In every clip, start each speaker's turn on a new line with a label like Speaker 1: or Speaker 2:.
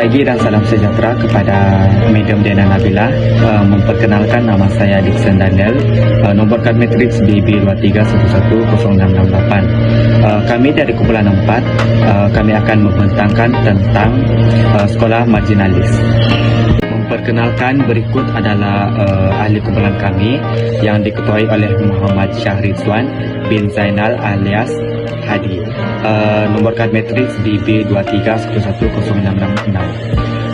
Speaker 1: pagi dan salam sejahtera kepada Medium Dena Nabila. Memperkenalkan, nama saya Dixon Daniel, nomor kad matriks BB23110668. Kami dari kumpulan 4, kami akan membentangkan tentang sekolah marginalis. Memperkenalkan, berikut adalah ahli kumpulan kami yang diketuai oleh Muhammad Syahrizwan bin Zainal alias Hadi. Nomor kad matriks BB23110666.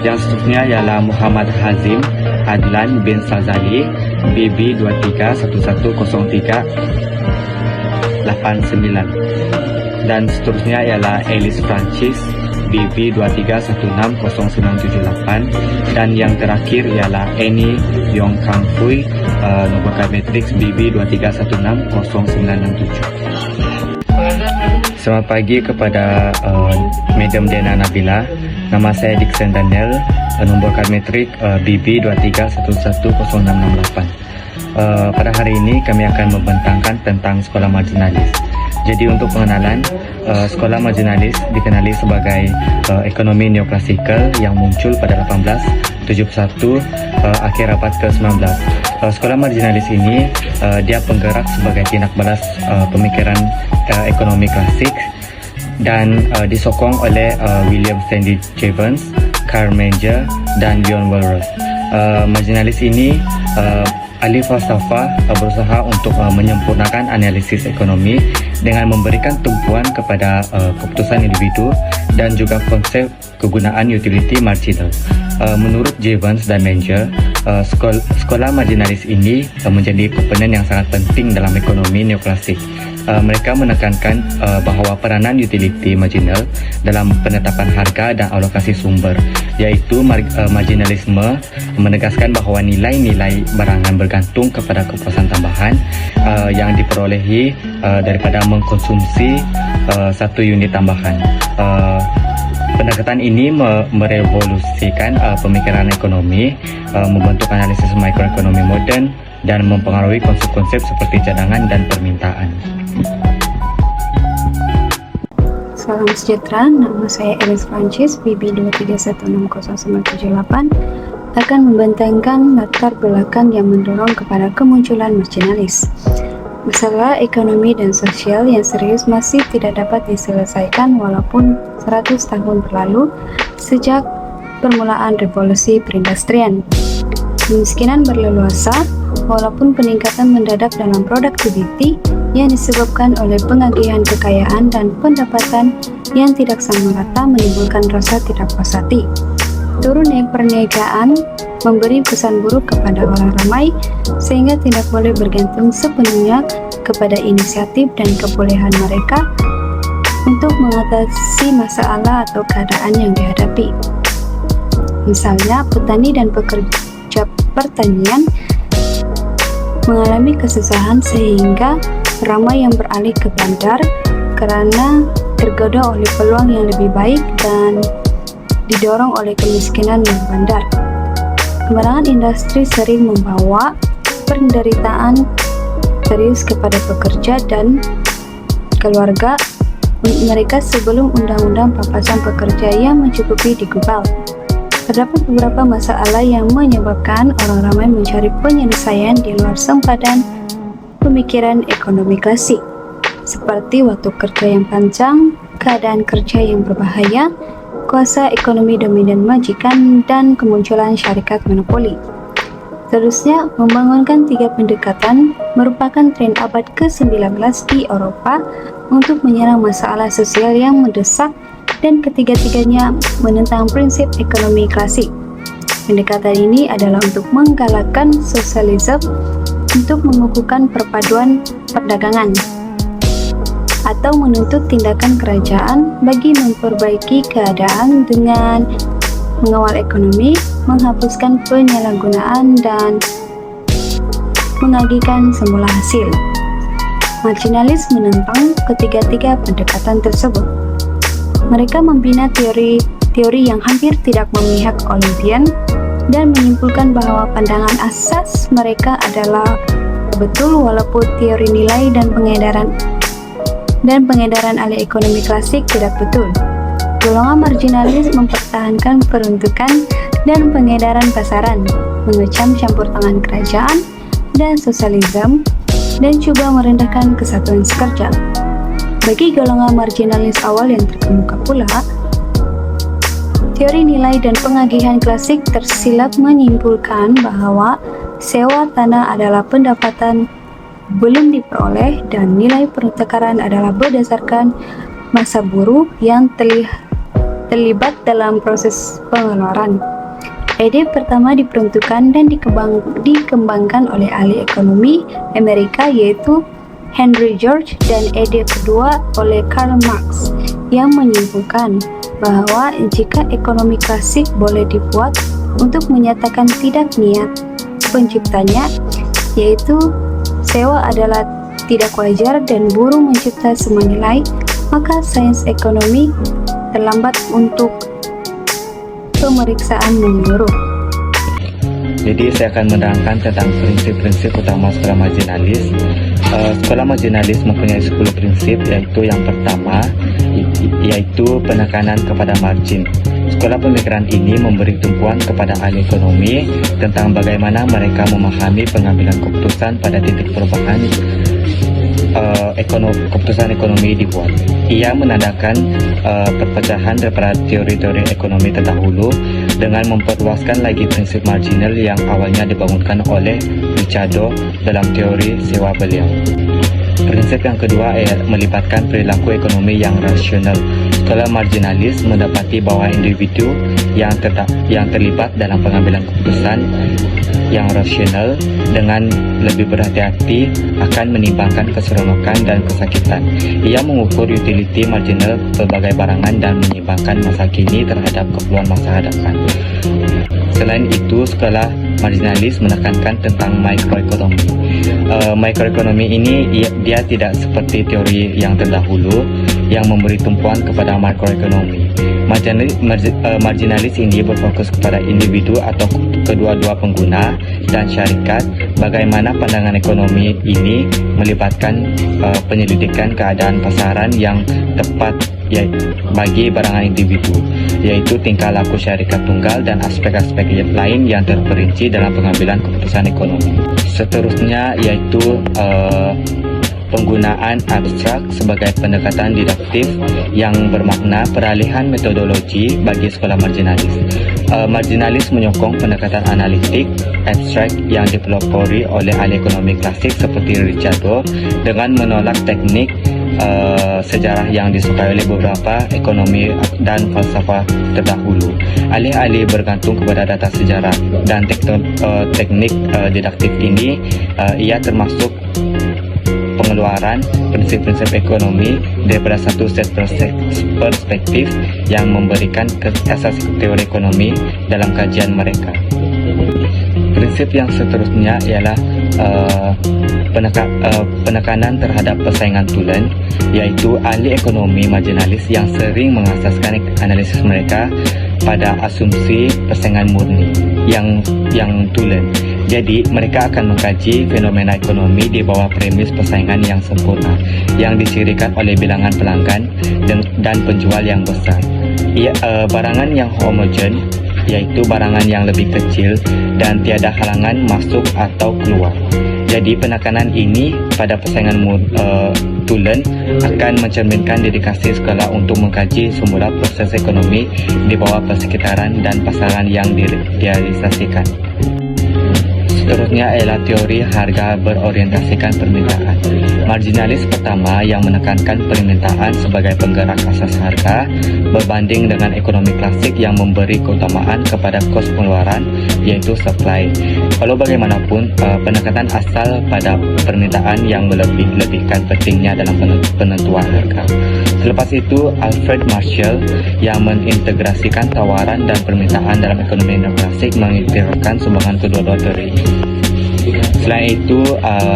Speaker 1: Yang seterusnya ialah Muhammad Hazim Adlan bin Sazali BB23113889. Dan seterusnya ialah Alice Francis BB23160978. Dan yang terakhir ialah Annie Yong Kang Fui, nomor kad matriks BB23160967. Selamat pagi kepada Medium Dena Nabila. Nama saya Dixon Daniel, nomor kad matrik BB23110668. Pada hari ini kami akan membentangkan tentang sekolah marginalis. Jadi untuk pengenalan, sekolah marginalis dikenali sebagai ekonomi neoklasikal yang muncul pada 1871 akhir abad ke-19. Sekolah marginalis ini dia penggerak sebagai tindak balas pemikiran ekonomi klasik dan disokong oleh William Stanley Jevons, Karl Menger dan Leon Walras. Marginalis ini ahli falsafah berusaha untuk menyempurnakan analisis ekonomi dengan memberikan tumpuan kepada keputusan individu dan juga konsep kegunaan utility marginal. Menurut Jevons dan Menger, sekolah marginalis ini menjadi komponen yang sangat penting dalam ekonomi neoklasik. Mereka menekankan bahawa peranan utility marginal dalam penetapan harga dan alokasi sumber, iaitu marginalisme menegaskan bahawa nilai-nilai barangan bergantung kepada kepuasan tambahan yang diperolehi daripada mengkonsumsi satu unit tambahan. Pendekatan ini merevolusikan pemikiran ekonomi, membentuk analisis makroekonomi moden dan mempengaruhi konsep-konsep seperti cadangan dan permintaan.
Speaker 2: Salam sejahtera, nama saya Alice Francis BB23160978 akan membentangkan latar belakang yang mendorong kepada kemunculan marginalis. Masalah ekonomi dan sosial yang serius masih tidak dapat diselesaikan walaupun 100 tahun berlalu sejak permulaan revolusi perindustrian. Kemiskinan berleluasa walaupun peningkatan mendadak dalam produktiviti yang disebabkan oleh pengagihan kekayaan dan pendapatan yang tidak sama rata menimbulkan rasa tidak puas hati. Turunnya perniagaan memberi kesan buruk kepada orang ramai sehingga tidak boleh bergantung sepenuhnya kepada inisiatif dan kebolehan mereka untuk mengatasi masalah atau keadaan yang dihadapi. Misalnya, petani dan pekerja pertanian mengalami kesusahan sehingga ramai yang beralih ke bandar karena tergoda oleh peluang yang lebih baik dan didorong oleh kemiskinan yang bandar. Kemarangan industri sering membawa penderitaan serius kepada pekerja dan keluarga mereka sebelum undang-undang papasan pekerja yang mencukupi digubal. Terdapat beberapa masalah yang menyebabkan orang ramai mencari penyelesaian di luar sempadan pemikiran ekonomi klasik, seperti waktu kerja yang panjang, keadaan kerja yang berbahaya, kuasa ekonomi dominan majikan, dan kemunculan syarikat monopoli. Seterusnya, membangunkan 3 pendekatan merupakan tren abad ke-19 di Eropa untuk menyerang masalah sosial yang mendesak dan ketiga-tiganya menentang prinsip ekonomi klasik. Pendekatan ini adalah untuk menggalakkan sosialisme, untuk mengukuhkan perpaduan perdagangan, atau menuntut tindakan kerajaan bagi memperbaiki keadaan dengan mengawal ekonomi, menghapuskan penyalahgunaan, dan menagihkan semula hasil. Marginalis menentang ketiga-tiga pendekatan tersebut. Mereka membina teori yang hampir tidak memihak Olimpian dan menyimpulkan bahwa pandangan asas mereka adalah betul walaupun teori nilai dan pengedaran ahli ekonomi klasik tidak betul. Golongan marginalis mempertahankan peruntukan dan pengedaran pasaran, mengecam campur tangan kerajaan dan sosialisme, dan coba merendahkan kesatuan sekerja. Bagi golongan marginalis awal yang terkemuka pula, teori nilai dan pengagihan klasik tersilap menyimpulkan bahwa sewa tanah adalah pendapatan belum diperoleh dan nilai pertukaran adalah berdasarkan masa buruh yang terlibat dalam proses pengeluaran. Ide pertama diperuntukkan dan dikembangkan oleh ahli ekonomi Amerika yaitu Henry George, dan ide kedua oleh Karl Marx yang menyimpulkan bahwa jika ekonomi klasik boleh dibuat untuk menyatakan tidak niat penciptanya, yaitu sewa adalah tidak wajar dan buruh mencipta semua nilai, maka sains ekonomi terlambat untuk pemeriksaan menyeluruh.
Speaker 1: Jadi saya akan menerangkan tentang prinsip-prinsip utama sekolah marginalis. Sekolah marginalis mempunyai 10 prinsip, yaitu yang pertama yaitu penekanan kepada margin. Sekolah pemikiran ini memberi tumpuan kepada ahli ekonomi tentang bagaimana mereka memahami pengambilan keputusan pada titik perubahan keputusan ekonomi dibuat. Ia menandakan perpecahan daripada teori-teori ekonomi terdahulu dengan memperluaskan lagi prinsip marginal yang awalnya dibangunkan oleh Ricardo dalam teori sewa beliau. Prinsip yang kedua melibatkan perilaku ekonomi yang rasional. Sekolah marginalis mendapati bahwa individu yang terlibat dalam pengambilan keputusan yang rasional dengan lebih berhati-hati akan menimbangkan keseronokan dan kesakitan. Ia mengukur utility marginal berbagai barangan dan menyimbangkan masa kini terhadap keperluan masa hadapan. Selain itu, sekolah marginalis menekankan tentang mikroekonomi. Mikroekonomi ini dia tidak seperti teori yang terdahulu yang memberi tumpuan kepada makroekonomi. Marginalis ini berfokus kepada individu atau kedua-dua pengguna dan syarikat. Bagaimana pandangan ekonomi ini melibatkan penyelidikan keadaan pasaran yang tepat bagi barangan individu, yaitu tingkah laku syarikat tunggal dan aspek-aspek lain yang terperinci dalam pengambilan keputusan ekonomi. Seterusnya yaitu penggunaan abstrak sebagai pendekatan didaktif yang bermakna peralihan metodologi bagi sekolah marginalis. Marginalis menyokong pendekatan analitik abstrak yang dipelopori oleh ahli ekonomi klasik seperti Ricardo dengan menolak teknik sejarah yang disukai oleh beberapa ekonomi dan falsafah terdahulu. Alih-alih bergantung kepada data sejarah dan teknik didaktif ini, ia termasuk pengeluaran prinsip-prinsip ekonomi daripada satu set perspektif yang memberikan asas teori ekonomi dalam kajian mereka. Prinsip yang seterusnya ialah penekanan terhadap persaingan tulen, yaitu ahli ekonomi marginalis yang sering mengasaskan analisis mereka pada asumsi persaingan murni yang tulen. Jadi, mereka akan mengkaji fenomena ekonomi di bawah premis persaingan yang sempurna, yang dicirikan oleh bilangan pelanggan dan penjual yang besar. Barangan yang homogen, yaitu barangan yang lebih kecil dan tiada halangan masuk atau keluar. Jadi, penekanan ini pada persaingan tulen akan mencerminkan dedikasi sekolah untuk mengkaji semula proses ekonomi di bawah persekitaran dan pasaran yang direalisasikan. Seterusnya ialah teori harga berorientasikan permintaan. Marginalis pertama yang menekankan permintaan sebagai penggerak asas harga berbanding dengan ekonomi klasik yang memberi keutamaan kepada kos pengeluaran, yaitu supply. Walau bagaimanapun, penekanan asal pada permintaan yang melebih-lebihkan pentingnya dalam penentuan harga. Selepas itu, Alfred Marshall yang mengintegrasikan tawaran dan permintaan dalam ekonomi neoklasik mengintegrasikan sumbangan kedua-dua teori. Selain itu,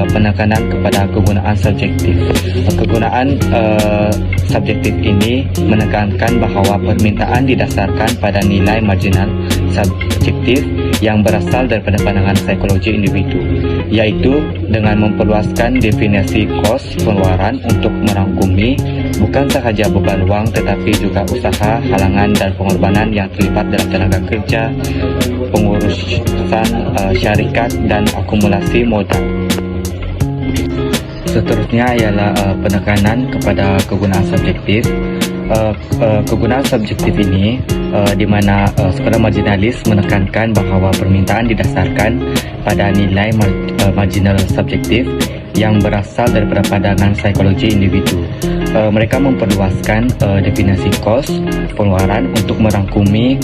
Speaker 1: penekanan kepada kegunaan subjektif. Kegunaan subjektif ini menekankan bahawa permintaan didasarkan pada nilai marginal subjektif yang berasal daripada pandangan psikologi individu. yaitu dengan memperluaskan definisi kos pengeluaran untuk merangkumi bukan sahaja beban wang tetapi juga usaha, halangan dan pengorbanan yang terlibat dalam tenaga kerja, pengurusan syarikat dan akumulasi modal. Seterusnya ialah penekanan kepada kegunaan subjektif. Kegunaan subjektif ini di mana sekolah marginalis menekankan bahawa permintaan didasarkan pada nilai marginal subjektif yang berasal daripada pandangan psikologi individu. Mereka memperluaskan definisi kos pengeluaran untuk merangkumi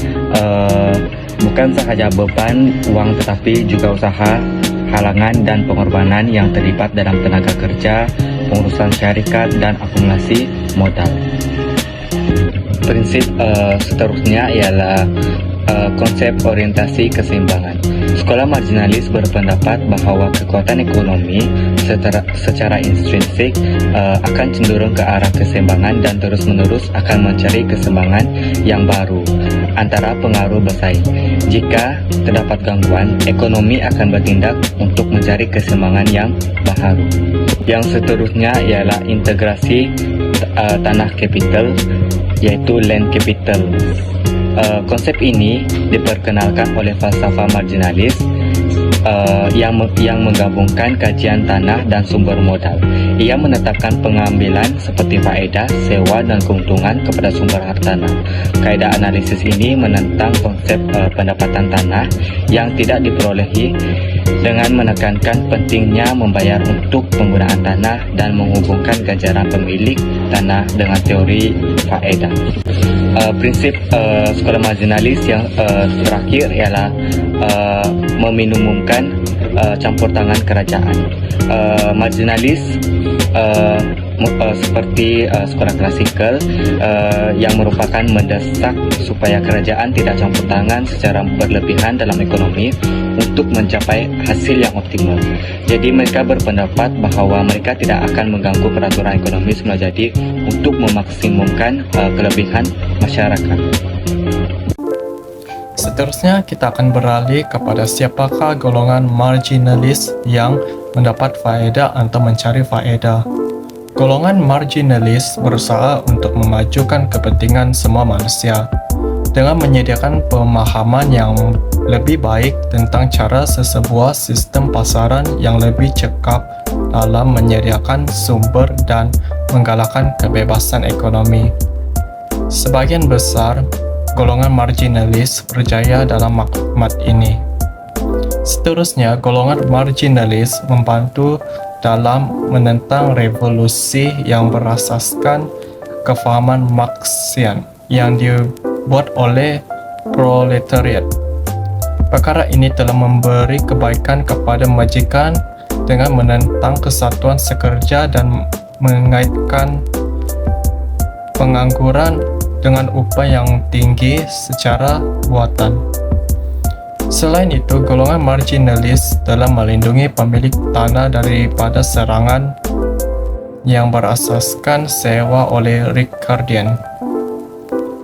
Speaker 1: bukan sahaja beban wang tetapi juga usaha, halangan dan pengorbanan yang terlibat dalam tenaga kerja, pengurusan syarikat dan akumulasi modal. Prinsip seterusnya ialah konsep orientasi keseimbangan. Sekolah marginalis berpendapat bahawa kekuatan ekonomi secara intrinsik akan cenderung ke arah keseimbangan dan terus-menerus akan mencari keseimbangan yang baru antara pengaruh bersaing. Jika terdapat gangguan, ekonomi akan bertindak untuk mencari keseimbangan yang baru. Yang seterusnya ialah integrasi tanah kapital, yaitu land capital. Konsep ini diperkenalkan oleh falsafah marginalis yang menggabungkan kajian tanah dan sumber modal. Ia menetapkan pengambilan seperti faedah, sewa dan keuntungan kepada sumber hartanah. Kaedah analisis ini menentang konsep pendapatan tanah yang tidak diperolehi dengan menekankan pentingnya membayar untuk penggunaan tanah dan menghubungkan ganjaran pemilik tanah dengan teori faedah. Prinsip sekolah marginalis yang terakhir ialah meminimumkan campur tangan kerajaan. Marginalis seperti sekolah klasikal yang merupakan mendesak supaya kerajaan tidak campur tangan secara berlebihan dalam ekonomi untuk mencapai hasil yang optimal. Jadi mereka berpendapat bahawa mereka tidak akan mengganggu peraturan ekonomi semula jadi untuk memaksimumkan kelebihan masyarakat.
Speaker 3: Seterusnya kita akan beralih kepada siapakah golongan marginalis yang mendapat faedah atau mencari faedah. Golongan marginalis berusaha untuk memajukan kepentingan semua manusia dengan menyediakan pemahaman yang lebih baik tentang cara sesebuah sistem pasaran yang lebih cekap dalam menyediakan sumber dan menggalakkan kebebasan ekonomi. Sebagian besar golongan marginalis berjaya dalam maklumat ini. Seterusnya, golongan marginalis membantu dalam menentang revolusi yang berasaskan kefahaman Marxian yang dibuat oleh proletariat. Perkara ini telah memberi kebaikan kepada majikan dengan menentang kesatuan sekerja dan mengaitkan pengangguran dengan upah yang tinggi secara buatan. Selain itu, golongan marginalis telah melindungi pemilik tanah daripada serangan yang berasaskan sewa oleh Ricardian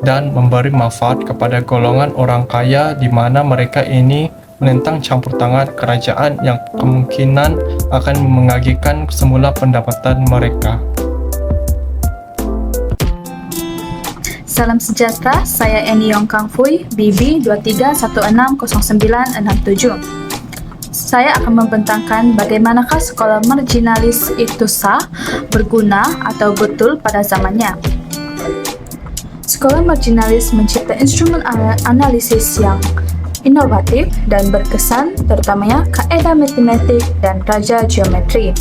Speaker 3: dan memberi manfaat kepada golongan orang kaya di mana mereka ini menentang campur tangan kerajaan yang kemungkinan akan mengagihkan semula pendapatan mereka.
Speaker 4: Salam sejahtera, saya Annie Yong Kang Fui, BB 23160967. Saya akan membentangkan bagaimanakah sekolah marginalis itu sah, berguna, atau betul pada zamannya. Sekolah marginalis mencipta instrumen analisis yang inovatif dan berkesan, terutamanya kaedah matematik dan raja geometri.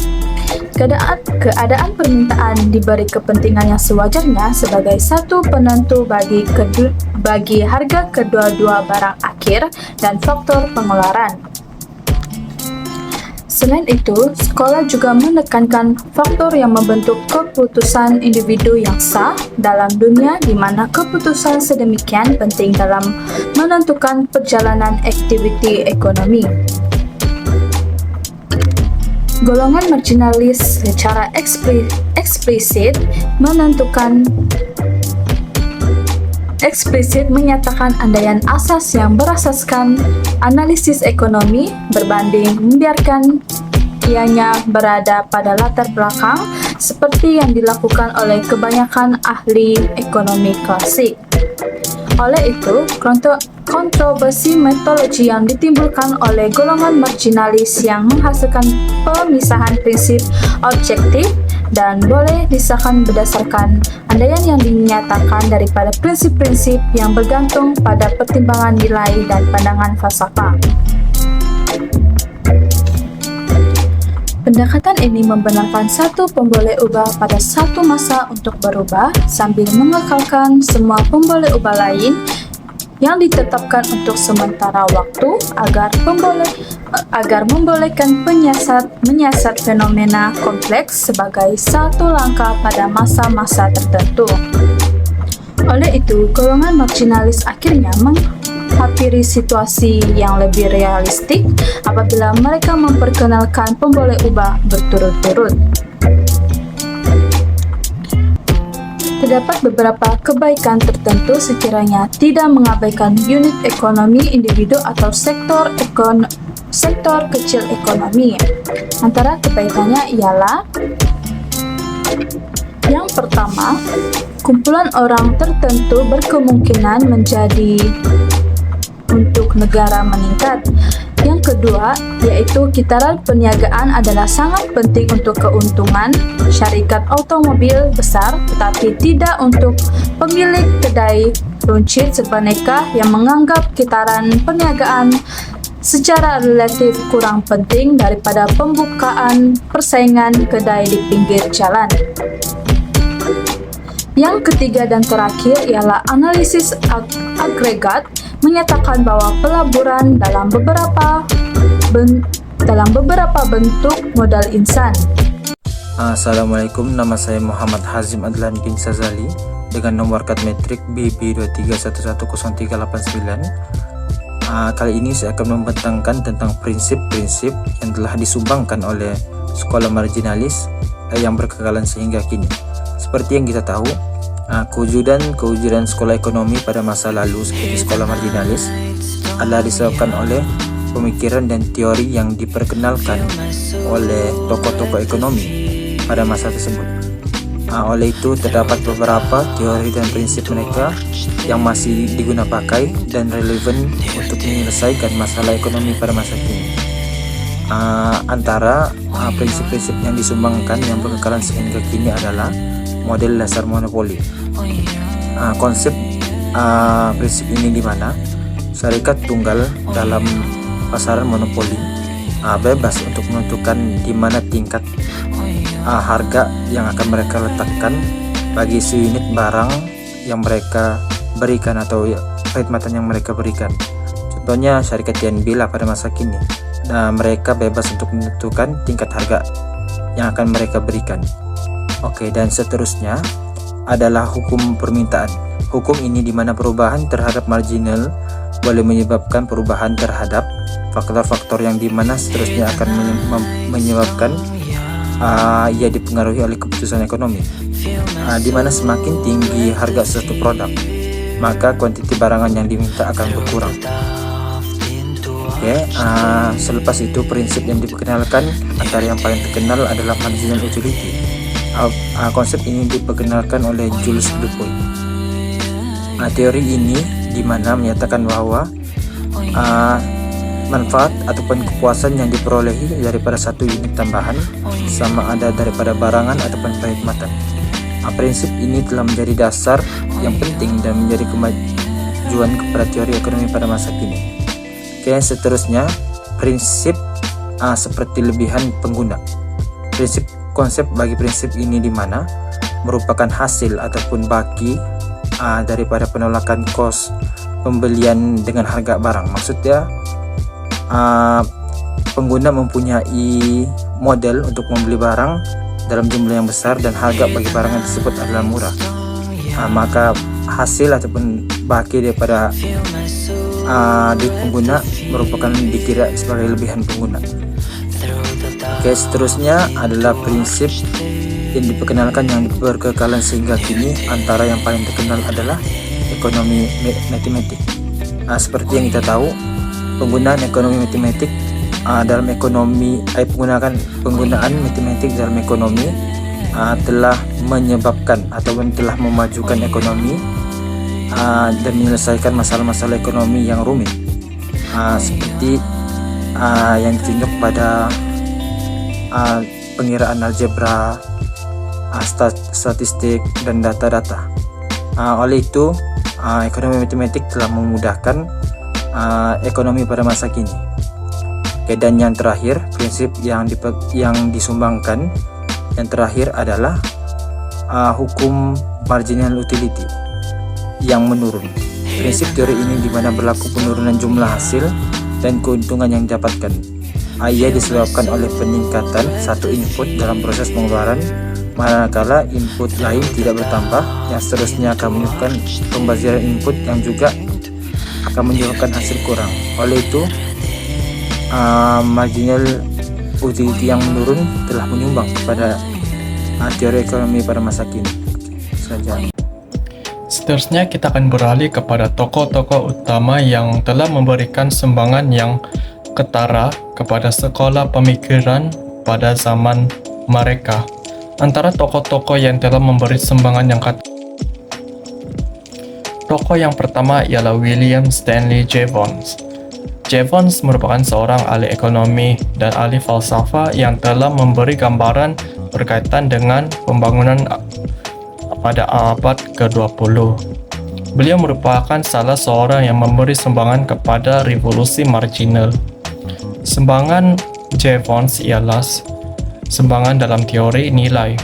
Speaker 4: Keadaan permintaan diberi kepentingan yang sewajarnya sebagai satu penentu bagi harga kedua-dua barang akhir dan faktor pengeluaran. Selain itu, sekolah juga menekankan faktor yang membentuk keputusan individu yang sah dalam dunia di mana keputusan sedemikian penting dalam menentukan perjalanan aktiviti ekonomi. Golongan marginalis secara eksplisit menyatakan andaian asas yang berasaskan analisis ekonomi berbanding membiarkan filosofianya berada pada latar belakang seperti yang dilakukan oleh kebanyakan ahli ekonomi klasik. Oleh itu, kontroversi metodologi yang ditimbulkan oleh golongan marginalis yang menghasilkan pemisahan prinsip objektif dan boleh disahkan berdasarkan andaian yang dinyatakan daripada prinsip-prinsip yang bergantung pada pertimbangan nilai dan pandangan falsafah. Pendekatan ini membenarkan satu pemboleh ubah pada satu masa untuk berubah sambil mengekalkan semua pemboleh ubah lain yang ditetapkan untuk sementara waktu agar membolehkan menyiasat fenomena kompleks sebagai satu langkah pada masa-masa tertentu. Oleh itu, golongan marginalis akhirnya menghampiri situasi yang lebih realistik apabila mereka memperkenalkan pemboleh ubah berturut-turut. Terdapat beberapa kebaikan tertentu sekiranya tidak mengabaikan unit ekonomi individu atau sektor kecil ekonomi. Antara kebaikannya ialah yang pertama, kumpulan orang tertentu berkemungkinan menjadi untuk negara meningkat. Yang kedua, yaitu kitaran perniagaan adalah sangat penting untuk keuntungan syarikat otomobil besar, tetapi tidak untuk pemilik kedai runcit sebenarnya yang menganggap kitaran perniagaan secara relatif kurang penting daripada pembukaan persaingan kedai di pinggir jalan. Yang ketiga dan terakhir ialah analisis agregat menyatakan bahwa pelaburan dalam beberapa bentuk modal insan.
Speaker 5: Assalamualaikum, nama saya Muhammad Hazim Adlan bin Sazali dengan nomor kad metrik BB23110389. Kali ini saya akan membentangkan tentang prinsip-prinsip yang telah disumbangkan oleh sekolah marginalis yang berkekalan sehingga kini. Seperti yang kita tahu, kewujudan sekolah ekonomi pada masa lalu seperti sekolah marginalis adalah disebabkan oleh pemikiran dan teori yang diperkenalkan oleh tokoh-tokoh ekonomi pada masa tersebut. Oleh itu terdapat beberapa teori dan prinsip mereka yang masih digunakan pakai dan relevan untuk menyelesaikan masalah ekonomi pada masa kini. Antara prinsip-prinsip yang disumbangkan yang berkekalan sehingga kini adalah model dasar monopoli. Konsep prinsip ini di mana syarikat tunggal dalam pasaran monopoli bebas untuk menentukan di mana tingkat harga yang akan mereka letakkan bagi seunit barang yang mereka berikan atau khidmatan yang mereka berikan. Contohnya syarikat TNB lah pada masa kini. Mereka bebas untuk menentukan tingkat harga yang akan mereka berikan. Oke, dan seterusnya adalah hukum permintaan. Hukum ini di mana perubahan terhadap marginal boleh menyebabkan perubahan terhadap faktor-faktor yang dimana seterusnya akan menyebabkan ia dipengaruhi oleh keputusan ekonomi. Di mana semakin tinggi harga suatu produk, maka kuantiti barangan yang diminta akan berkurang. Selepas itu prinsip yang diperkenalkan antara yang paling terkenal adalah marginal utility. Konsep ini diperkenalkan oleh Jules Dupuy. Teori ini di mana menyatakan bahwa manfaat ataupun kepuasan yang diperolehi daripada satu unit tambahan sama ada daripada barangan ataupun perkhidmatan. Prinsip ini telah menjadi dasar yang penting dan menjadi kemajuan kepada teori ekonomi pada masa kini. Seterusnya prinsip seperti lebihan pengguna. Konsep bagi prinsip ini di mana merupakan hasil ataupun baki daripada penolakan kos pembelian dengan harga barang. Maksudnya pengguna mempunyai modal untuk membeli barang dalam jumlah yang besar dan harga bagi barangan tersebut adalah murah. Maka hasil ataupun baki daripada duit pengguna merupakan dikira sebagai lebihan pengguna. Seterusnya adalah prinsip yang diperkenalkan yang berkekalan sehingga kini. Antara yang paling terkenal adalah ekonomi matematik. Seperti yang kita tahu, penggunaan ekonomi matematik dalam ekonomi, penggunaan matematik dalam ekonomi telah menyebabkan ataupun telah memajukan ekonomi dan menyelesaikan masalah-masalah ekonomi yang rumit, seperti yang ditunjuk pada pengiraan algebra, statistik, dan data-data. Oleh itu, ekonomi matematik telah memudahkan ekonomi pada masa kini. Dan yang terakhir, prinsip yang disumbangkan yang terakhir adalah hukum marginal utility yang menurun. Prinsip teori ini di mana berlaku penurunan jumlah hasil dan keuntungan yang didapatkan. Ia disebabkan oleh peningkatan satu input dalam proses pengeluaran, manakala input lain tidak bertambah, yang seterusnya akan menyebabkan pembaziran input yang juga akan menyebabkan hasil kurang. Oleh itu, marginal utility yang menurun telah menyumbang kepada teori ekonomi pada masa kini. Saja.
Speaker 3: Seterusnya kita akan beralih kepada tokoh-tokoh utama yang telah memberikan sumbangan yang ketara kepada sekolah pemikiran pada zaman mereka. Antara tokoh-tokoh yang telah memberi sumbangan yang tokoh yang pertama ialah William Stanley Jevons. Jevons merupakan seorang ahli ekonomi dan ahli falsafah yang telah memberi gambaran berkaitan dengan pembangunan pada abad ke-20. Beliau merupakan salah seorang yang memberi sumbangan kepada revolusi marginal. Sumbangan Jevons ialah sumbangan dalam teori nilai.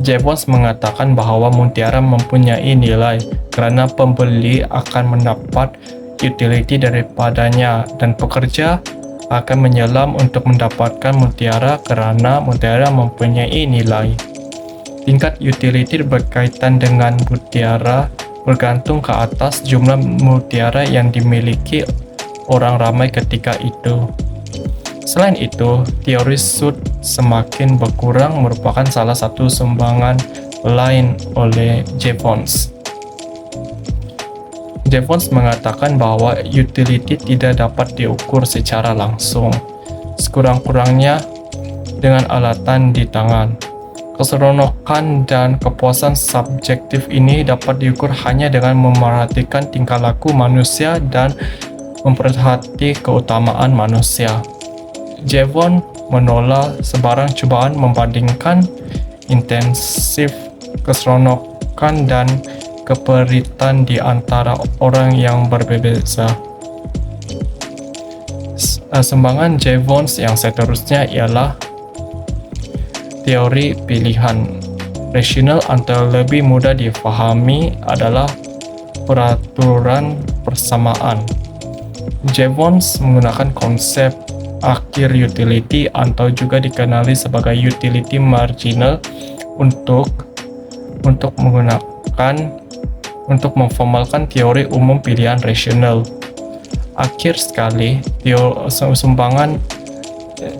Speaker 3: Jevons mengatakan bahawa mutiara mempunyai nilai kerana pembeli akan mendapat utility daripadanya dan pekerja akan menyelam untuk mendapatkan mutiara kerana mutiara mempunyai nilai. Tingkat utility berkaitan dengan mutiara bergantung ke atas jumlah mutiara yang dimiliki orang ramai ketika itu. Selain itu, teori sud semakin berkurang merupakan salah satu sumbangan lain oleh Jevons. Jevons mengatakan bahawa utility tidak dapat diukur secara langsung, sekurang-kurangnya dengan alatan di tangan. Keseronokan dan kepuasan subjektif ini dapat diukur hanya dengan memerhatikan tingkah laku manusia dan memperhati keutamaan manusia. Jevons menolak sebarang cubaan membandingkan intensif keseronokan dan keperitan di antara orang yang berbeza. Sumbangan Jevons yang seterusnya ialah teori pilihan rasional atau lebih mudah difahami adalah peraturan persamaan. Jevons menggunakan konsep akhir utility atau juga dikenali sebagai utility marginal untuk memformalkan teori umum pilihan rasional. Akhir sekali, sumbangan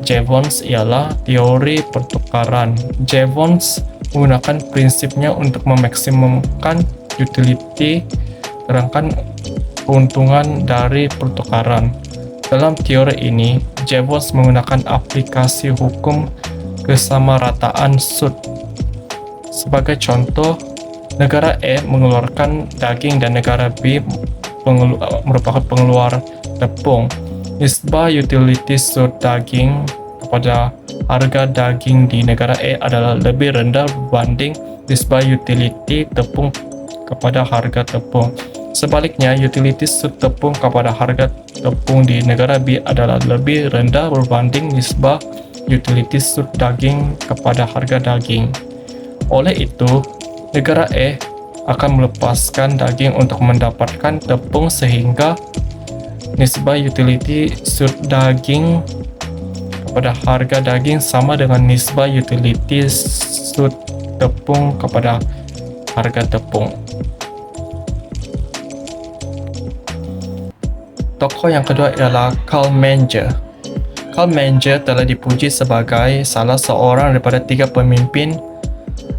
Speaker 3: Jevons ialah teori pertukaran. Jevons menggunakan prinsipnya untuk memaksimumkan utility sedangkan keuntungan dari pertukaran. Dalam teori ini, Jevons menggunakan aplikasi hukum kesamarataan sud. Sebagai contoh, negara A mengeluarkan daging dan negara B merupakan pengeluar tepung. Nisbah utility sud daging kepada harga daging di negara A adalah lebih rendah berbanding nisbah utility tepung kepada harga tepung. Sebaliknya, utility sud tepung kepada harga tepung di negara B adalah lebih rendah berbanding nisbah utility sud daging kepada harga daging. Oleh itu, negara A akan melepaskan daging untuk mendapatkan tepung sehingga nisbah utility sud daging kepada harga daging sama dengan nisbah utility sud tepung kepada harga tepung. Tokoh yang kedua ialah Karl Menger. Karl Menger telah dipuji sebagai salah seorang daripada 3 pemimpin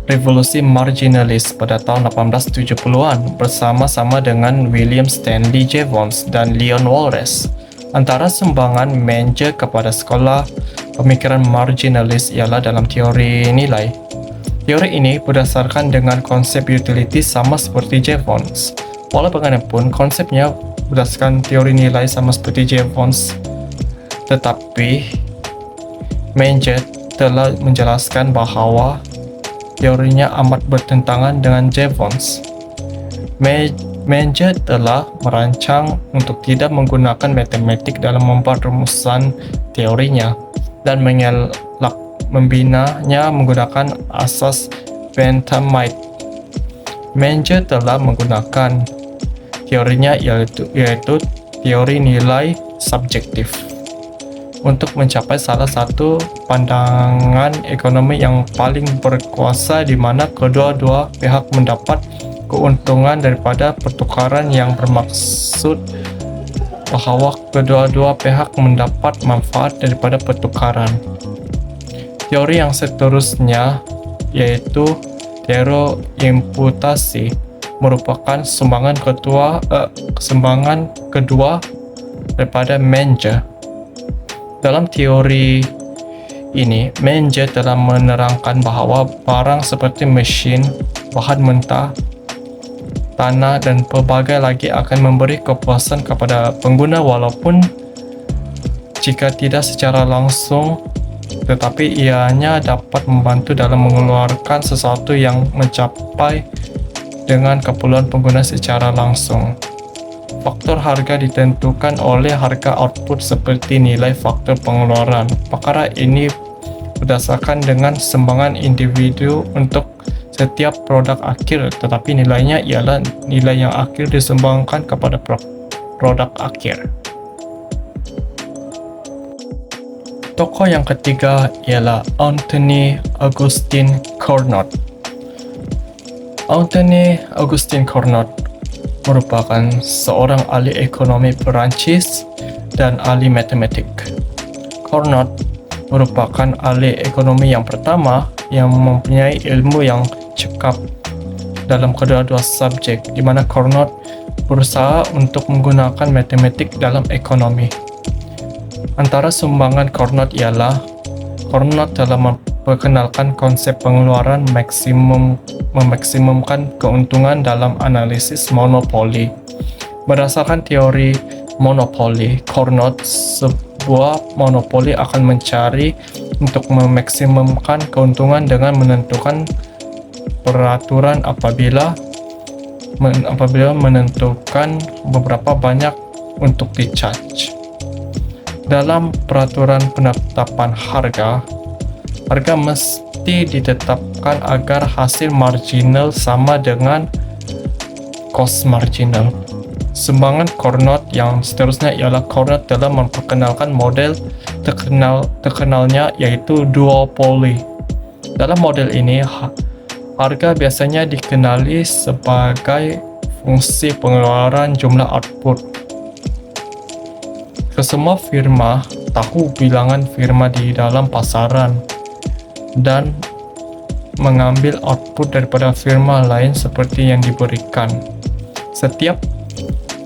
Speaker 3: revolusi marginalis pada tahun 1870-an bersama-sama dengan William Stanley Jevons dan Leon Walras. Antara sumbangan Menger kepada sekolah pemikiran marginalis ialah dalam teori nilai. Teori ini berdasarkan dengan konsep utility sama seperti Jevons. Walau bagaimanapun, konsepnya berdasarkan teori nilai sama seperti Jevons, tetapi Menger telah menjelaskan bahawa teorinya amat bertentangan dengan Jevons. Menger telah merancang untuk tidak menggunakan matematik dalam membuat rumusan teorinya dan membinanya menggunakan asas Bentham-Might. Menger telah menggunakan teorinya yaitu teori nilai subjektif untuk mencapai salah satu pandangan ekonomi yang paling berkuasa di mana kedua-dua pihak mendapat keuntungan daripada pertukaran yang bermaksud bahawa kedua-dua pihak mendapat manfaat daripada pertukaran. Teori yang seterusnya yaitu teori imputasi merupakan sumbangan kedua daripada Menger. Dalam teori ini, Menger telah menerangkan bahawa barang seperti mesin, bahan mentah, tanah dan pelbagai lagi akan memberi kepuasan kepada pengguna walaupun jika tidak secara langsung, tetapi ianya dapat membantu dalam mengeluarkan sesuatu yang mencapai dengan keperluan pengguna secara langsung. Faktor harga ditentukan oleh harga output seperti nilai faktor pengeluaran. Perkara ini berdasarkan dengan sumbangan individu untuk setiap produk akhir, tetapi nilainya ialah nilai yang akhir disumbangkan kepada produk akhir. Tokoh yang ketiga ialah Anthony Augustin Cournot. Anthony Augustin Cournot merupakan seorang ahli ekonomi Perancis dan ahli matematik. Cournot merupakan ahli ekonomi yang pertama yang mempunyai ilmu yang cekap dalam kedua-dua subjek, di mana Cournot berusaha untuk menggunakan matematik dalam ekonomi. Antara sumbangan Cournot ialah Cournot telah memperkenalkan konsep pengeluaran memaksimumkan keuntungan dalam analisis monopoli. Berdasarkan teori monopoli, Cournot, sebuah monopoli akan mencari untuk memaksimumkan keuntungan dengan menentukan peraturan apabila menentukan beberapa banyak untuk di-charge. Dalam peraturan penetapan harga mesti ditetapkan agar hasil marginal sama dengan cost marginal. Sumbangan Cournot yang seterusnya ialah Cournot telah memperkenalkan model terkenalnya yaitu duopoly. Dalam model ini, harga biasanya dikenali sebagai fungsi pengeluaran jumlah output. Kesemua firma tahu bilangan firma di dalam pasaran dan mengambil output daripada firma lain seperti yang diberikan. Setiap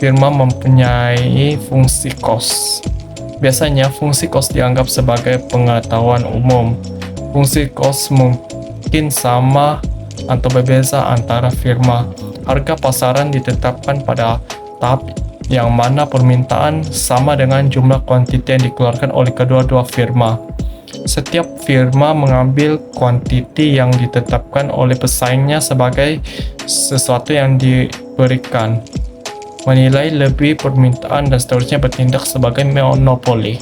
Speaker 3: firma mempunyai fungsi kos. Biasanya fungsi kos dianggap sebagai pengetahuan umum. Fungsi kos mungkin sama atau berbeza antara firma. Harga pasaran ditetapkan pada tahap yang mana permintaan sama dengan jumlah kuantiti yang dikeluarkan oleh kedua-dua firma. Setiap firma mengambil kuantiti yang ditetapkan oleh pesaingnya sebagai sesuatu yang diberikan, menilai lebih permintaan dan seterusnya bertindak sebagai monopoli.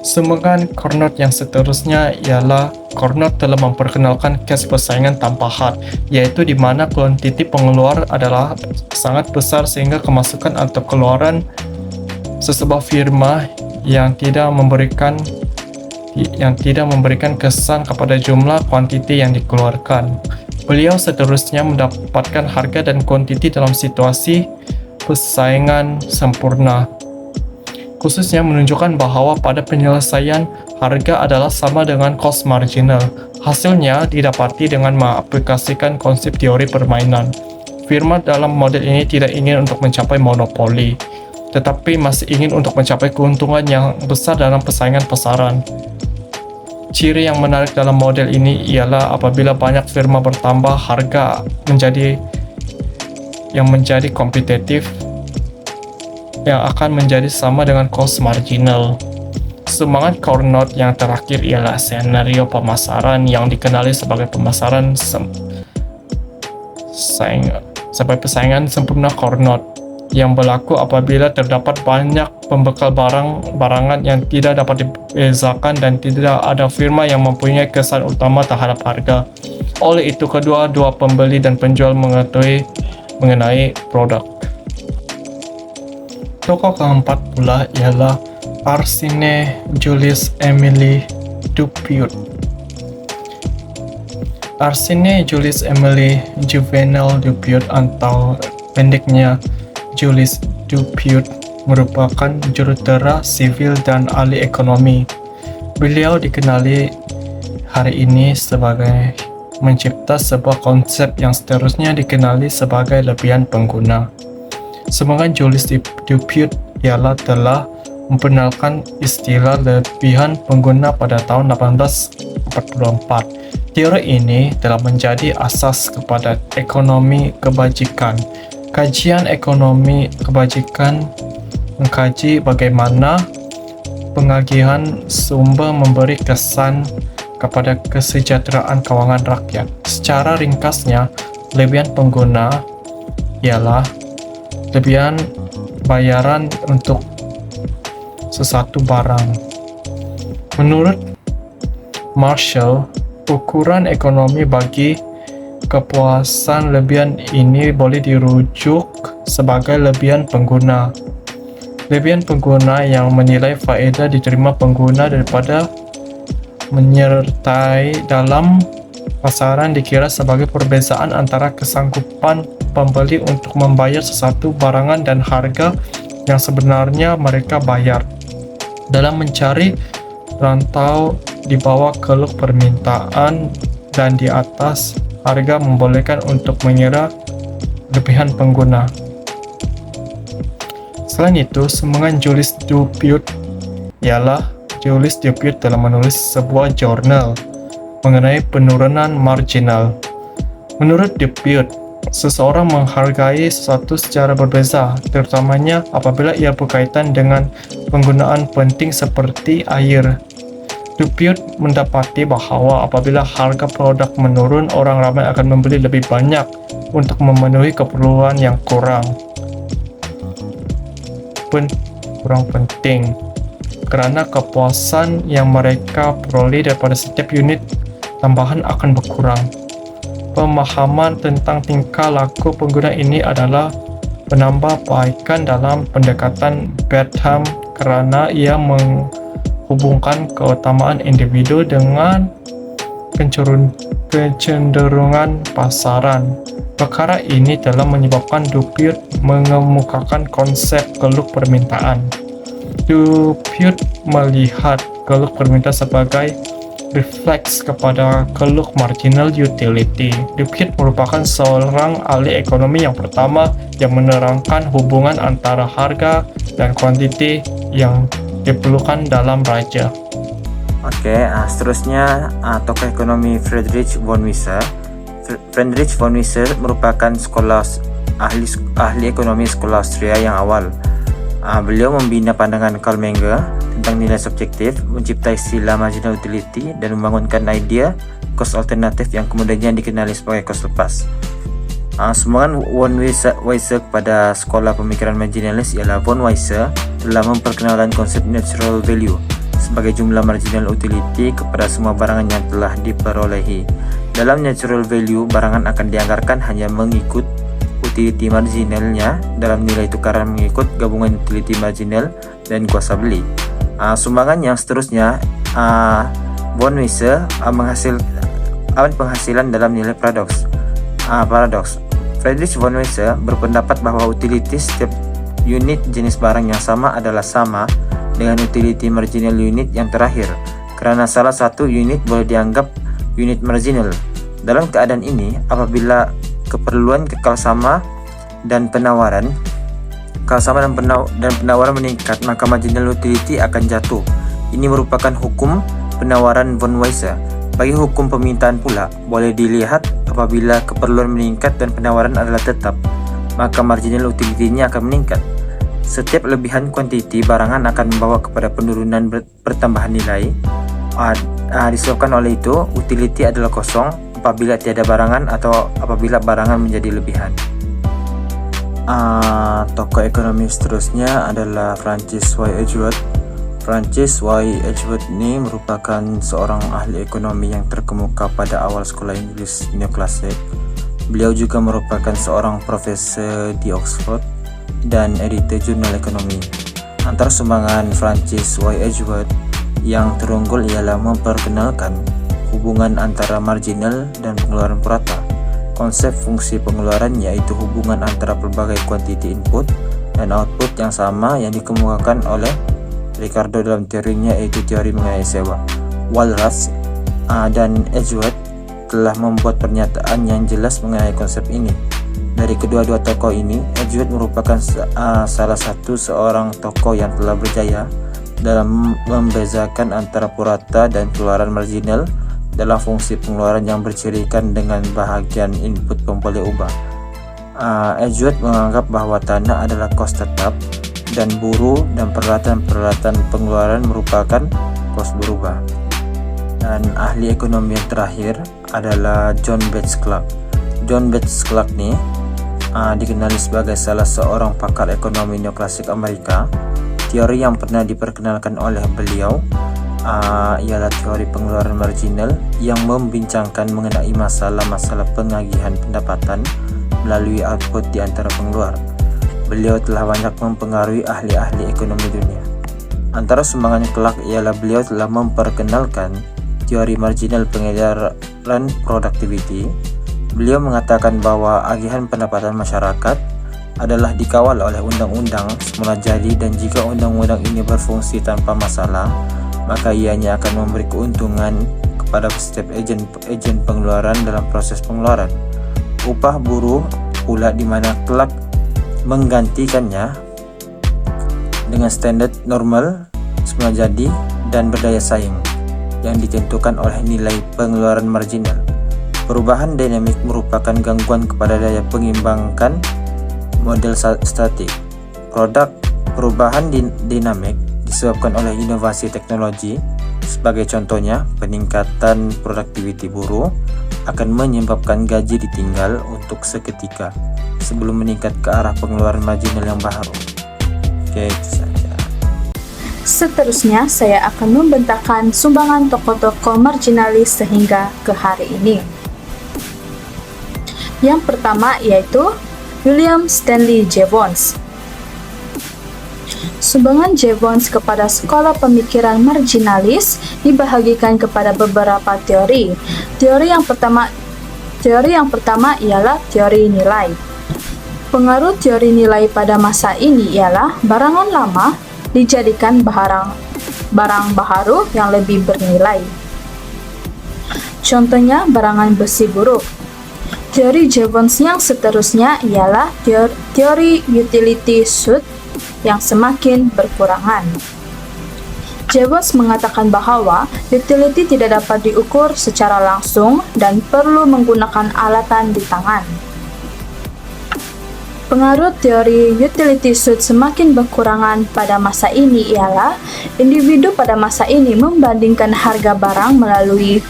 Speaker 3: Sumbangan Cournot yang seterusnya ialah Cournot telah memperkenalkan kes persaingan tanpa had, yaitu di mana kuantiti pengeluar adalah sangat besar sehingga kemasukan atau keluaran sesebuah firma yang tidak memberikan kesan kepada jumlah kuantiti yang dikeluarkan. Beliau seterusnya mendapatkan harga dan kuantiti dalam situasi persaingan sempurna, khususnya menunjukkan bahawa pada penyelesaian harga adalah sama dengan cost marginal. Hasilnya didapati dengan mengaplikasikan konsep teori permainan. firma dalam model ini tidak ingin untuk mencapai monopoli, tetapi masih ingin untuk mencapai keuntungan yang besar dalam persaingan pasaran. Ciri yang menarik dalam model ini ialah apabila banyak firma bertambah, harga menjadi kompetitif yang akan menjadi sama dengan cost marginal. Semangat Carnot yang terakhir ialah senario pemasaran yang dikenali sebagai pemasaran sebagai persaingan sempurna Carnot, yang berlaku apabila terdapat banyak pembekal barangan yang tidak dapat dibezakan dan tidak ada firma yang mempunyai kesan utama terhadap harga. Oleh itu, kedua-dua pembeli dan penjual mengetahui mengenai produk. Tokoh keempat pula ialah Arsène Jules Émile Dupuit. Arsène Jules Émile Juvenal Dupuit atau pendeknya Jules Dupuit merupakan jurutera sivil dan ahli ekonomi. Beliau dikenali hari ini sebagai mencipta sebuah konsep yang seterusnya dikenali sebagai lebihan pengguna. Semangat Jules Dupuit ialah telah memperkenalkan istilah lebihan pengguna pada tahun 1844. Teori ini telah menjadi asas kepada ekonomi kebajikan. Kajian ekonomi kebajikan mengkaji bagaimana pengagihan sumber memberi kesan kepada kesejahteraan keuangan rakyat. Secara ringkasnya, lebihan pengguna ialah lebihan bayaran untuk sesuatu barang. Menurut Marshall, ukuran ekonomi bagi kepuasan lebihan ini boleh dirujuk sebagai lebihan pengguna. Lebihan pengguna yang menilai faedah diterima pengguna daripada menyertai dalam pasaran dikira sebagai perbezaan antara kesanggupan pembeli untuk membayar sesuatu barangan dan harga yang sebenarnya mereka bayar. Dalam mencari rantau di bawah keluk permintaan dan di atas harga membolehkan untuk mengira lebihan pengguna. Selain itu, semangat Jules Dupuit ialah Jules Dupuit telah menulis sebuah jurnal mengenai penurunan marginal. Menurut Dupuit, seseorang menghargai sesuatu secara berbeza, terutamanya apabila ia berkaitan dengan penggunaan penting seperti air. Dupuit mendapati bahawa apabila harga produk menurun, orang ramai akan membeli lebih banyak untuk memenuhi keperluan yang kurang penting, kerana kepuasan yang mereka peroleh daripada setiap unit tambahan akan berkurang. Pemahaman tentang tingkah laku pengguna ini adalah penambahbaikan dalam pendekatan Bentham kerana ia menghubungkan keutamaan individu dengan kecenderungan pasaran. Perkara ini telah menyebabkan Dupuit mengemukakan konsep keluk permintaan. Dupuit melihat keluk permintaan sebagai refleks kepada keluk marginal utility. Dupuit merupakan seorang ahli ekonomi yang pertama yang menerangkan hubungan antara harga dan kuantiti yang diperlukan dalam raja.
Speaker 5: Oke, seterusnya tokoh ekonomi Friedrich von Wieser. Friedrich von Wieser merupakan ahli ekonomi sekolah Austria yang awal. Beliau membina pandangan Karl Menger tentang nilai subjektif, mencipta istilah marginal utility, dan membangunkan idea cost alternatif yang kemudiannya dikenali sebagai cost lepas. Sumbangan von Wieser kepada sekolah pemikiran marginalis ialah von Wieser telah memperkenalkan konsep natural value sebagai jumlah marginal utility kepada semua barangan yang telah diperolehi. Dalam natural value, barangan akan dianggarkan hanya mengikut utility marginalnya dalam nilai tukaran mengikut gabungan utility marginal dan kuasa beli. Sumbangan yang seterusnya, von Wieser menghasilkan penghasilan dalam nilai paradoks. Friedrich von Wieser berpendapat bahwa utility setiap unit jenis barang yang sama adalah sama dengan utility marginal unit yang terakhir, kerana salah satu unit boleh dianggap unit marginal. Dalam keadaan ini, apabila keperluan kekal sama dan penawaran meningkat, maka marginal utility akan jatuh. Ini merupakan hukum penawaran von Weiser. Bagi hukum permintaan pula, boleh dilihat apabila keperluan meningkat dan penawaran adalah tetap, maka marginal utility-nya akan meningkat. Setiap lebihan kuantiti barangan akan membawa kepada penurunan pertambahan nilai. Disebabkan oleh itu, utility adalah kosong apabila tiada barangan atau apabila barangan menjadi lebihan. Tokoh ekonomi seterusnya adalah Francis Y. Edgeworth. Francis Y. Edgeworth ini merupakan seorang ahli ekonomi yang terkemuka pada awal sekolah Inggris neoklasik. Beliau juga merupakan seorang profesor di Oxford dan editor jurnal ekonomi. Antara sumbangan Francis Y. Edgeworth yang terunggul ialah memperkenalkan hubungan antara marginal dan pengeluaran purata. Konsep fungsi pengeluaran yaitu hubungan antara pelbagai kuantiti input dan output yang sama yang dikemukakan oleh Ricardo dalam teorinya, yaitu teori mengenai sewa. Walras dan Edgeworth telah membuat pernyataan yang jelas mengenai konsep ini. Dari kedua-dua tokoh ini, Edgeworth merupakan salah satu seorang tokoh yang telah berjaya dalam membezakan antara purata dan pengeluaran marginal dalam fungsi pengeluaran yang bercirikan dengan bahagian input pemboleh ubah. Edgeworth menganggap bahwa tanah adalah kos tetap dan buruh dan peralatan pengeluaran merupakan kos berubah. Dan ahli ekonomi yang terakhir adalah John Bates Clark. John Bates Clark ini dikenali sebagai salah seorang pakar ekonomi neoklasik Amerika. Teori yang pernah diperkenalkan oleh beliau ialah teori pengeluaran marginal yang membincangkan mengenai masalah-masalah pengagihan pendapatan melalui output di antara pengeluar. Beliau telah banyak mempengaruhi ahli-ahli ekonomi dunia. Antara sumbangan Clark ialah beliau telah memperkenalkan teori marginal pengedaran productivity. Beliau mengatakan bahwa agihan pendapatan masyarakat adalah dikawal oleh undang-undang semula jadi, dan jika undang-undang ini berfungsi tanpa masalah, maka ianya akan memberi keuntungan kepada setiap ejen pengeluaran dalam proses pengeluaran. Upah buruh pula di mana Clark menggantikannya dengan standar normal semula jadi dan berdaya saing yang ditentukan oleh nilai pengeluaran marginal. Perubahan dinamik merupakan gangguan kepada daya pengimbangkan model statik. Perubahan dinamik disebabkan oleh inovasi teknologi. Sebagai contohnya, peningkatan produktiviti buruh akan menyebabkan gaji ditinggal untuk seketika sebelum meningkat ke arah pengeluaran marginal yang baru. Oke, itu saja.
Speaker 4: Seterusnya, saya akan membentangkan sumbangan tokoh-tokoh marginalis sehingga ke hari ini. Yang pertama yaitu William Stanley Jevons. Sumbangan Jevons kepada sekolah pemikiran marginalis dibahagikan kepada beberapa teori. Teori yang pertama ialah teori nilai. Pengaruh teori nilai pada masa ini ialah barangan lama dijadikan barang baharu yang lebih bernilai. Contohnya barangan besi buruk. Teori Jevons yang seterusnya ialah teori utility suit yang semakin berkurangan. Jevons mengatakan bahwa utility tidak dapat diukur secara langsung dan perlu menggunakan alatan di tangan. Pengaruh teori utility suit semakin berkurangan pada masa ini ialah individu pada masa ini membandingkan harga barang melalui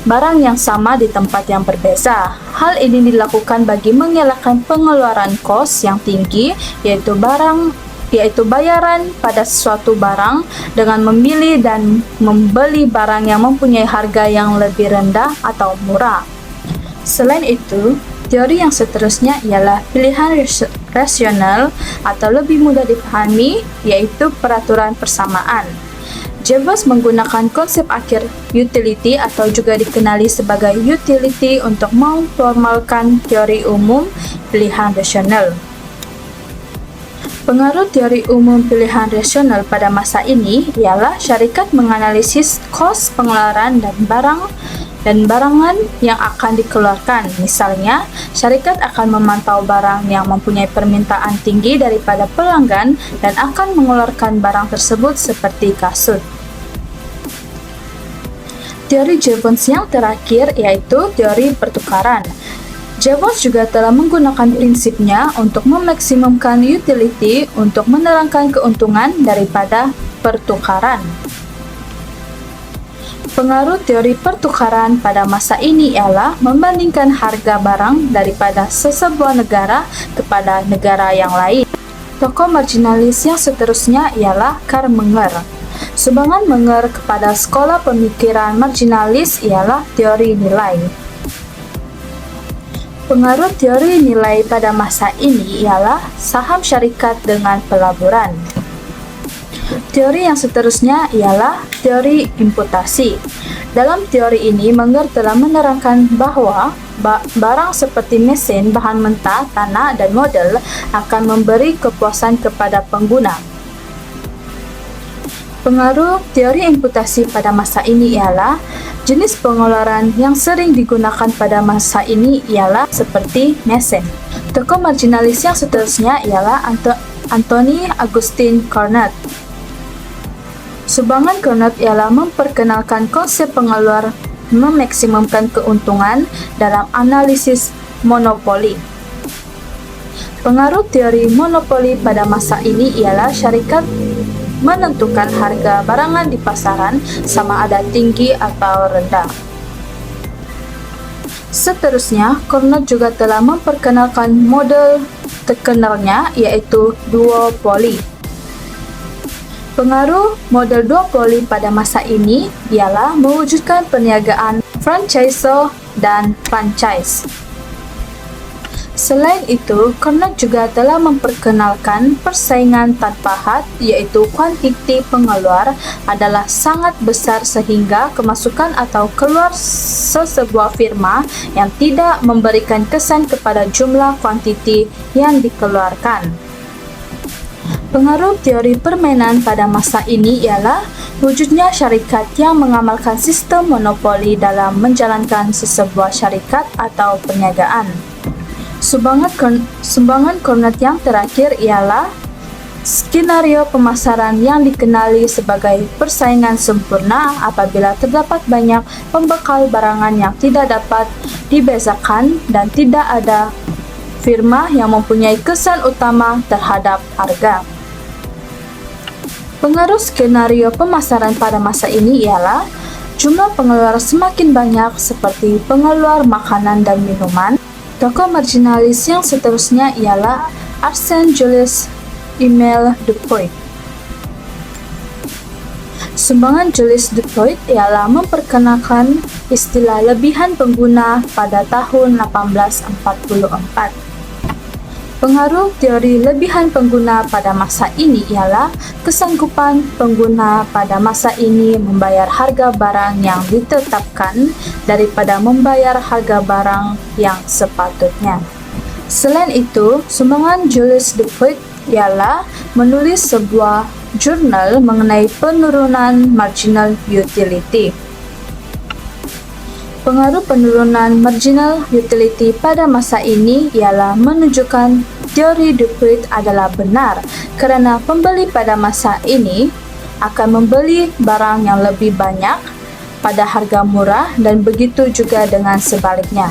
Speaker 4: barang yang sama di tempat yang berbeza. Hal ini dilakukan bagi mengelakkan pengeluaran kos yang tinggi, yaitu bayaran pada suatu barang dengan memilih dan membeli barang yang mempunyai harga yang lebih rendah atau murah. Selain itu, teori yang seterusnya ialah pilihan rasional atau lebih mudah dipahami, yaitu peraturan persamaan. Jevons menggunakan konsep akhir utility atau juga dikenali sebagai utility untuk memformalkan teori umum pilihan rasional. Pengaruh teori umum pilihan rasional pada masa ini ialah syarikat menganalisis kos pengeluaran dan barang dan barangan yang akan dikeluarkan. Misalnya, syarikat akan memantau barang yang mempunyai permintaan tinggi daripada pelanggan dan akan mengeluarkan barang tersebut seperti kasut. Teori Jevons yang terakhir yaitu teori pertukaran. Jevons juga telah menggunakan prinsipnya untuk memaksimumkan utility untuk menerangkan keuntungan daripada pertukaran. Pengaruh teori pertukaran pada masa ini ialah membandingkan harga barang daripada sesebuah negara kepada negara yang lain. Tokoh marginalis yang seterusnya ialah Karl Menger. Sumbangan Menger kepada sekolah pemikiran marginalis ialah teori nilai. Pengaruh teori nilai pada masa ini ialah saham syarikat dengan pelaburan. Teori yang seterusnya ialah teori imputasi. Dalam teori ini, Menger telah menerangkan bahwa barang seperti mesin, bahan mentah, tanah, dan model akan memberi kepuasan kepada pengguna. Pengaruh teori imputasi pada masa ini ialah jenis pengeluaran yang sering digunakan pada masa ini ialah seperti mesin. Tokoh marginalis yang seterusnya ialah Anthony Augustin Cornut. Sumbangan Cornut ialah memperkenalkan konsep pengeluar memaksimumkan keuntungan dalam analisis monopoli. Pengaruh teori monopoli pada masa ini ialah syarikat menentukan harga barangan di pasaran sama ada tinggi atau rendah. Seterusnya, Cornut juga telah memperkenalkan model terkenalnya yaitu duopoli. Pengaruh model duopoli pada masa ini ialah mewujudkan perniagaan franchisor dan franchise. Selain itu, Cornut juga telah memperkenalkan persaingan tanpa had, yaitu kuantiti pengeluar adalah sangat besar sehingga kemasukan atau keluar sesebuah firma yang tidak memberikan kesan kepada jumlah kuantiti yang dikeluarkan. Pengaruh teori permainan pada masa ini ialah wujudnya syarikat yang mengamalkan sistem monopoli dalam menjalankan sesebuah syarikat atau perniagaan. Sumbangan Cornut yang terakhir ialah skenario pemasaran yang dikenali sebagai persaingan sempurna apabila terdapat banyak pembekal barangan yang tidak dapat dibezakan dan tidak ada firma yang mempunyai kesan utama terhadap harga. Pengaruh skenario pemasaran pada masa ini ialah jumlah pengeluar semakin banyak seperti pengeluar makanan dan minuman. Tokoh marginalis yang seterusnya ialah Arsène Jules Emile Dupuit. Sumbangan Jules Dupuit ialah memperkenalkan istilah lebihan pengguna pada tahun 1844. Pengaruh teori lebihan pengguna pada masa ini ialah kesanggupan pengguna pada masa ini membayar harga barang yang ditetapkan daripada membayar harga barang yang sepatutnya. Selain itu, sumbangan Jules Dupuit ialah menulis sebuah jurnal mengenai penurunan marginal utility. Pengaruh penurunan marginal utility pada masa ini ialah menunjukkan teori Dupuit adalah benar kerana pembeli pada masa ini akan membeli barang yang lebih banyak pada harga murah dan begitu juga dengan sebaliknya.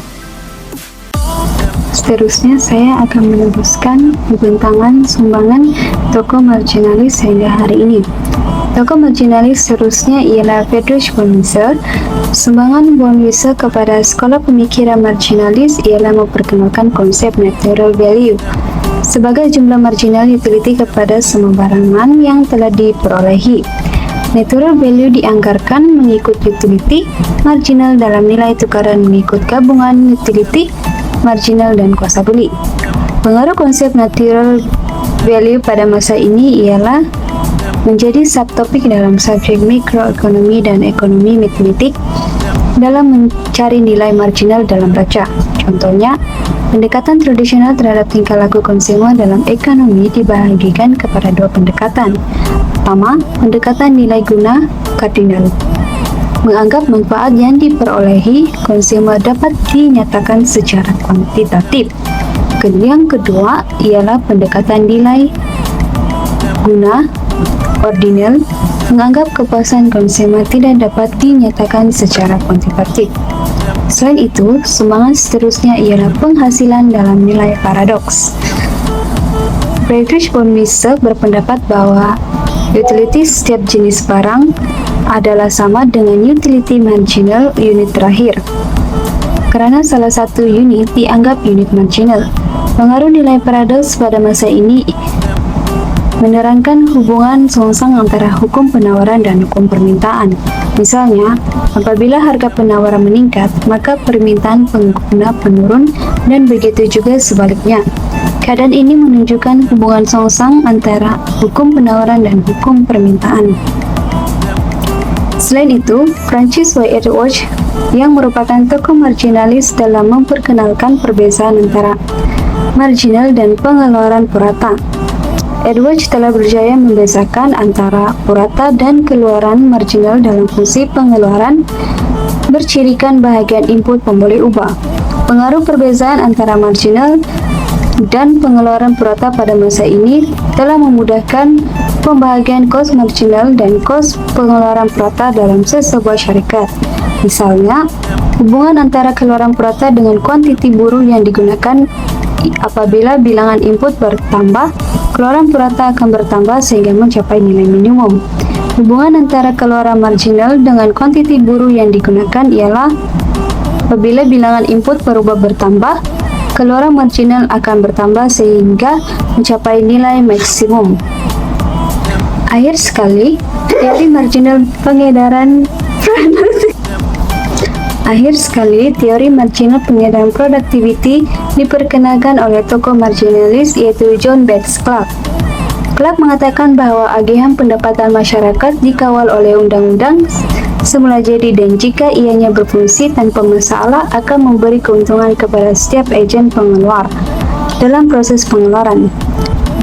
Speaker 2: Seterusnya saya akan meneruskan pembentangan sumbangan tokoh marginalis hingga hari ini. Tokoh marginalis seterusnya ialah Friedrich von Wieser. Sumbangan von Wieser kepada sekolah pemikiran marginalis ialah memperkenalkan konsep natural value sebagai jumlah marginal utility kepada semua barangan yang telah diperolehi. Natural value dianggarkan mengikut utility marginal dalam nilai tukaran mengikut gabungan utility marginal dan kuasa beli. Pengaruh konsep natural value pada masa ini ialah menjadi subtopik dalam subjek mikroekonomi dan ekonomi matematik dalam mencari nilai marginal dalam raca. Contohnya, pendekatan tradisional terhadap tingkah laku konsumer dalam ekonomi dibahagikan kepada dua pendekatan. Pertama, pendekatan nilai guna kardinal. menganggap manfaat yang diperolehi konsumer dapat dinyatakan secara kuantitatif. Yang kedua ialah pendekatan nilai guna ordinal, menganggap kepuasan konsumer tidak dapat dinyatakan secara kuantitatif. Selain itu, sumbangan seterusnya ialah penghasilan dalam nilai paradoks. Friedrich von Mises berpendapat bahwa utility setiap jenis barang adalah sama dengan utility marginal unit terakhir, karena salah satu unit dianggap unit marginal. Pengaruh nilai paradoks pada masa ini menerangkan hubungan sengsang antara hukum penawaran dan hukum permintaan. Misalnya, apabila harga penawaran meningkat, maka permintaan pengguna menurun, dan begitu juga sebaliknya. Keadaan ini menunjukkan hubungan sengsang antara hukum penawaran dan hukum permintaan. Selain itu, Francis Y. Edwards yang merupakan tokoh marginalis dalam memperkenalkan perbedaan antara marginal dan pengeluaran purata. Edwards telah berjaya membedakan antara purata dan keluaran marginal dalam fungsi pengeluaran, bercirikan bahagian input pemboleh ubah. Pengaruh perbedaan antara marginal dan pengeluaran purata pada masa ini telah memudahkan pembahagian kos marginal dan kos pengeluaran purata dalam sebuah syarikat. Misalnya, hubungan antara keluaran purata dengan kuantiti buruh yang digunakan. Apabila bilangan input bertambah, keluaran purata akan bertambah sehingga mencapai nilai minimum. Hubungan antara keluaran marginal dengan kuantiti buruh yang digunakan ialah apabila bilangan input berubah bertambah, keluaran marginal akan bertambah sehingga mencapai nilai maksimum. Akhir sekali, teori marginal pengedaran productivity diperkenalkan oleh tokoh marginalis yaitu John Bates Clark. Clark mengatakan bahwa agihan pendapatan masyarakat dikawal oleh undang-undang semula jadi, dan jika ianya berfungsi tanpa masalah akan memberi keuntungan kepada setiap agen pengeluar dalam proses pengeluaran.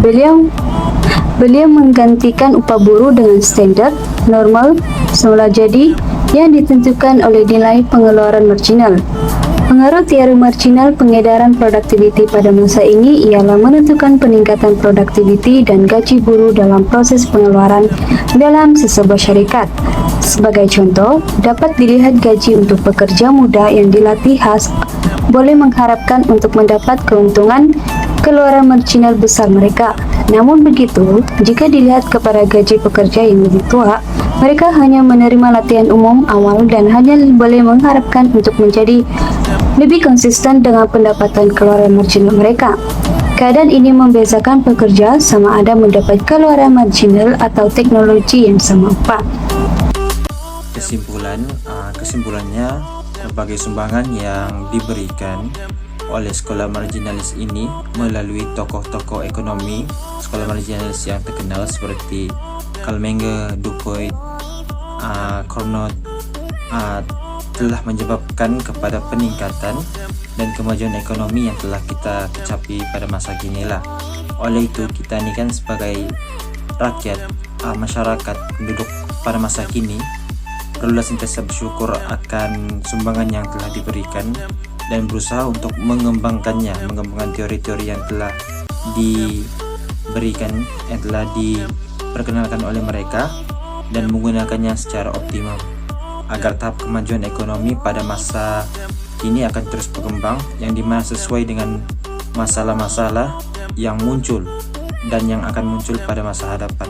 Speaker 2: Beliau menggantikan upah buruh dengan standar normal semula jadi yang ditentukan oleh nilai pengeluaran marginal. Pengaruh teori marginal pengedaran productivity pada masa ini ialah menentukan peningkatan productivity dan gaji buruh dalam proses pengeluaran dalam sebuah syarikat. Sebagai contoh, dapat dilihat gaji untuk pekerja muda yang dilatih khas boleh mengharapkan untuk mendapat keuntungan keluaran marginal besar mereka. Namun begitu, jika dilihat kepada gaji pekerja yang lebih tua, mereka hanya menerima latihan umum awal dan hanya boleh mengharapkan untuk menjadi lebih konsisten dengan pendapatan keluaran marginal mereka. Keadaan ini membezakan pekerja sama ada mendapat keluaran marginal atau teknologi yang sama upah.
Speaker 5: Kesimpulannya, berbagai sumbangan yang diberikan oleh sekolah marginalis ini melalui tokoh-tokoh ekonomi sekolah marginalis yang terkenal seperti Karl Menger, Dupuy, Carnot telah menyebabkan kepada peningkatan dan kemajuan ekonomi yang telah kita kecapi pada masa kini lah. Oleh itu, kita ini kan sebagai rakyat, masyarakat, penduduk pada masa kini perlulah sentiasa bersyukur akan sumbangan yang telah diberikan dan berusaha untuk mengembangkan teori-teori yang telah diberikan, yang telah diperkenalkan oleh mereka, dan menggunakannya secara optimal agar tahap kemajuan ekonomi pada masa kini akan terus berkembang, yang dimana sesuai dengan masalah-masalah yang muncul dan yang akan muncul pada masa hadapan.